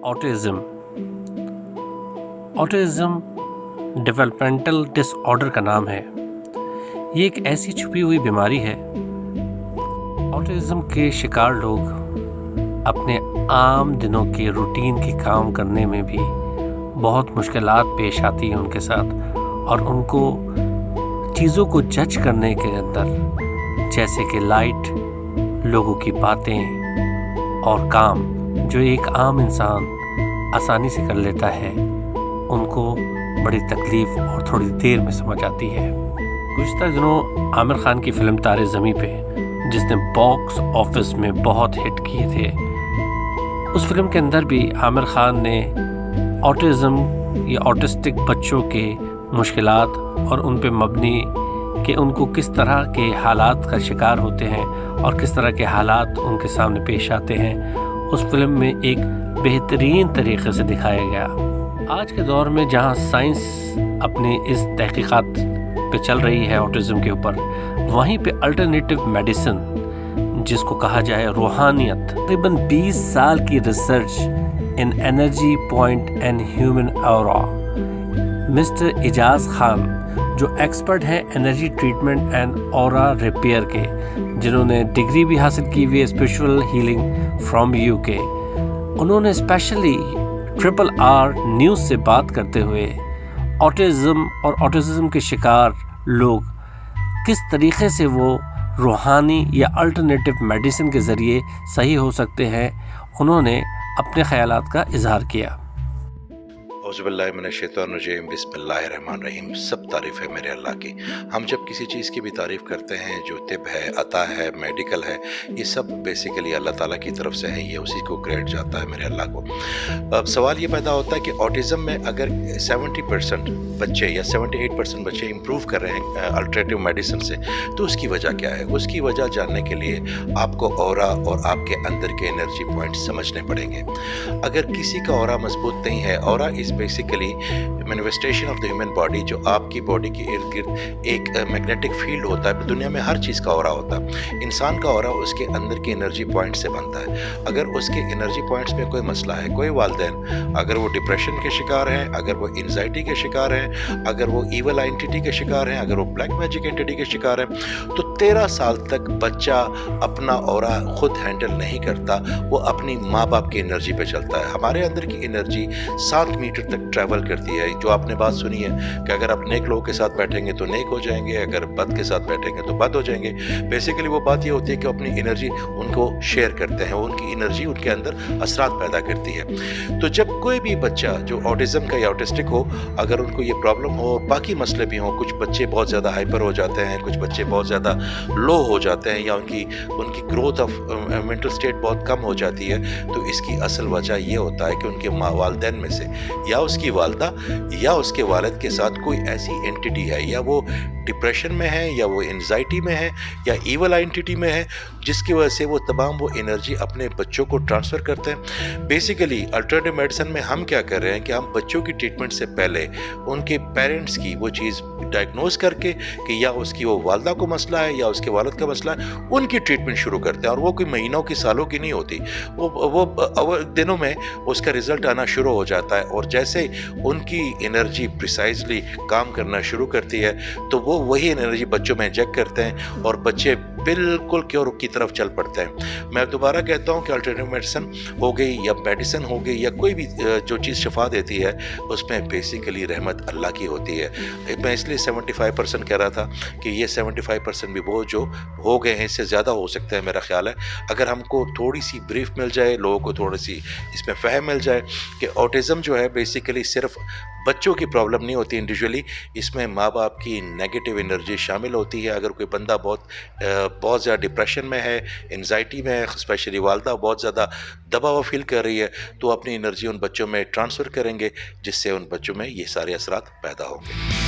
Autism autism developmental disorder का नाम है। ये एक ऐसी छुपी हुई बीमारी है। ऑटिज़्म के शिकार लोग अपने आम दिनों के रूटीन के काम करने में भी बहुत मुश्किलात पेश आती हैं उनके साथ, और उनको चीज़ों को जज करने के अंदर, जैसे कि लाइट, लोगों की बातें और काम जो एक आम इंसान आसानी से कर लेता है, उनको बड़ी तकलीफ़ और थोड़ी देर में समझ आती है। गुज़िश्ता दिनों आमिर खान की फ़िल्म तारे ज़मीं पे, जिसने बॉक्स ऑफिस में बहुत हिट किए थे, उस फिल्म के अंदर भी आमिर खान ने ऑटिज़्म या ऑटिस्टिक बच्चों के मुश्किलात और उन पे मबनी कि उनको किस तरह के हालात का शिकार होते हैं और किस तरह के हालात उनके सामने पेश आते हैं, उस फिल्म में एक बेहतरीन तरीक़े से दिखाया गया। आज के दौर में जहाँ साइंस अपनी इस तहक़ीक़ात पे चल रही है ऑटिज़्म के ऊपर, वहीं पे अल्टरनेटिव मेडिसिन, जिसको कहा जाए रूहानियत, तकरीबन 20 साल की research in energy point and human aura. Mister Ejaz Khan जो एक्सपर्ट हैं energy treatment and aura repair के, जिन्होंने डिग्री भी हासिल की हुई है स्पिरिचुअल हीलिंग फ्रॉम यूके, उन्होंने स्पेशली RRR न्यूज़ से बात करते हुए ऑटिज़्म और ऑटिज़्म के शिकार लोग किस तरीक़े से वो रूहानी या अल्टरनेटिव मेडिसिन के ज़रिए सही हो सकते हैं, उन्होंने अपने ख़यालात का इज़हार किया। औज़ुबिल्लाहिमिनश्शैतानिर्रजीम, बिस्मिल्लाहिर्रहमानिर्रहीम। सब तारीफ़ है मेरे अल्लाह की। हम जब किसी चीज़ की भी तारीफ़ करते हैं, जो तिब है, अता है, मेडिकल है, ये सब बेसिकली अल्लाह ताला की तरफ से है, ये उसी को क्रेडिट जाता है मेरे अल्लाह को। अब सवाल ये पैदा होता है कि ऑटिज़म में अगर 70% बच्चे या 78% बच्चे इम्प्रूव कर रहे हैं अल्टरनेटिव मेडिसिन से, तो उसकी वजह क्या है? उसकी वजह जानने के लिए आपको ऑरा और आपके अंदर के एनर्जी पॉइंट समझने पड़ेंगे। अगर किसी का ऑरा मजबूत नहीं है, aura is basically manifestation of the human body, जो आपकी बॉडी के इर्द गिर्द एक मैग्नेटिक फील्ड होता है। दुनिया में हर चीज़ का ऑरा होता है। इंसान का ऑरा उसके अंदर के एनर्जी पॉइंट से बनता है। अगर उसके एनर्जी पॉइंट्स में कोई मसला है, कोई वालिदैन अगर वो डिप्रेशन के शिकार हैं, अगर वो एंजाइटी के शिकार हैं, अगर वो ईवल एंटिटी के शिकार हैं, अगर वो ब्लैक मैजिक एंटिटी के शिकार हैं, तो 13 साल तक बच्चा अपना ऑरा खुद हैंडल नहीं करता, वो अपनी माँ बाप की एनर्जी पे चलता है। हमारे अंदर की एनर्जी 7 मीटर तक ट्रैवल करती है। जो आपने बात सुनी है कि अगर आप नेक लोगों के साथ बैठेंगे तो नेक हो जाएंगे, अगर बद के साथ बैठेंगे तो बद हो जाएंगे। बेसिकली वो बात ये होती है कि अपनी एनर्जी उनको शेयर करते हैं, उनकी एनर्जी उनके अंदर असरात पैदा करती है। तो जब कोई भी बच्चा जो ऑटिज़म का या ऑटिस्टिक हो, अगर उनको ये प्रॉब्लम हो, बाकी मसले भी हों, कुछ बच्चे बहुत ज़्यादा हाइपर हो जाते हैं, कुछ बच्चे बहुत ज़्यादा लो हो जाते हैं, या उनकी ग्रोथ ऑफ मेंटल स्टेट बहुत कम हो जाती है, तो इसकी असल वजह ये होता है कि उनके वालिदैन में से या उसकी वालदा या उसके वालिद के साथ कोई ऐसी एंटिटी है, या वो डिप्रेशन में है, या वो एंजाइटी में है, या ईवल एंटिटी में है, जिसकी वजह से वो तमाम वो एनर्जी अपने बच्चों को ट्रांसफ़र करते हैं। बेसिकली अल्टरनेटिव मेडिसिन में हम क्या कर रहे हैं कि हम बच्चों की ट्रीटमेंट से पहले उनके पेरेंट्स की वो चीज़ डायग्नोज करके कि या उसकी वो वालदा को मसला है या उसके वालिद का मसला है, उनकी ट्रीटमेंट शुरू करते हैं। और वो कोई महीनों की, सालों की नहीं होती, वो दिनों में उसका रिज़ल्ट आना शुरू हो जाता है। और जैसे उनकी एनर्जी प्रिसाइजली काम करना शुरू करती है, तो वो वही एनर्जी बच्चों में इंजेक्ट करते हैं और बच्चे बिल्कुल क्योर की तरफ चल पड़ते हैं। मैं दोबारा कहता हूँ कि अल्टरनेटिव मेडिसिन हो गई या मेडिसिन हो गई या कोई भी जो चीज़ शिफा देती है, उसमें बेसिकली रहमत अल्लाह की होती है। मैं इसलिए 75% कह रहा था कि ये 75% भी वो जो हो गए हैं, इससे ज़्यादा हो सकता है मेरा ख्याल है। अगर हमको थोड़ी सी ब्रीफ मिल जाए, लोगों को थोड़ी सी इसमें फ़हम मिल जाए कि ऑटिज़म जो है बेसिकली सिर्फ बच्चों की प्रॉब्लम नहीं होती इंडिविजुअली, इसमें माँ बाप की नेगेटिव एनर्जी शामिल होती है। अगर कोई बंदा बहुत ज़्यादा डिप्रेशन में है, एंजाइटी में है, स्पेशली वालदा बहुत ज़्यादा दबा हुआ फील कर रही है, तो अपनी एनर्जी उन बच्चों में ट्रांसफ़र करेंगे, जिससे उन बच्चों में ये सारे असरात पैदा होंगे।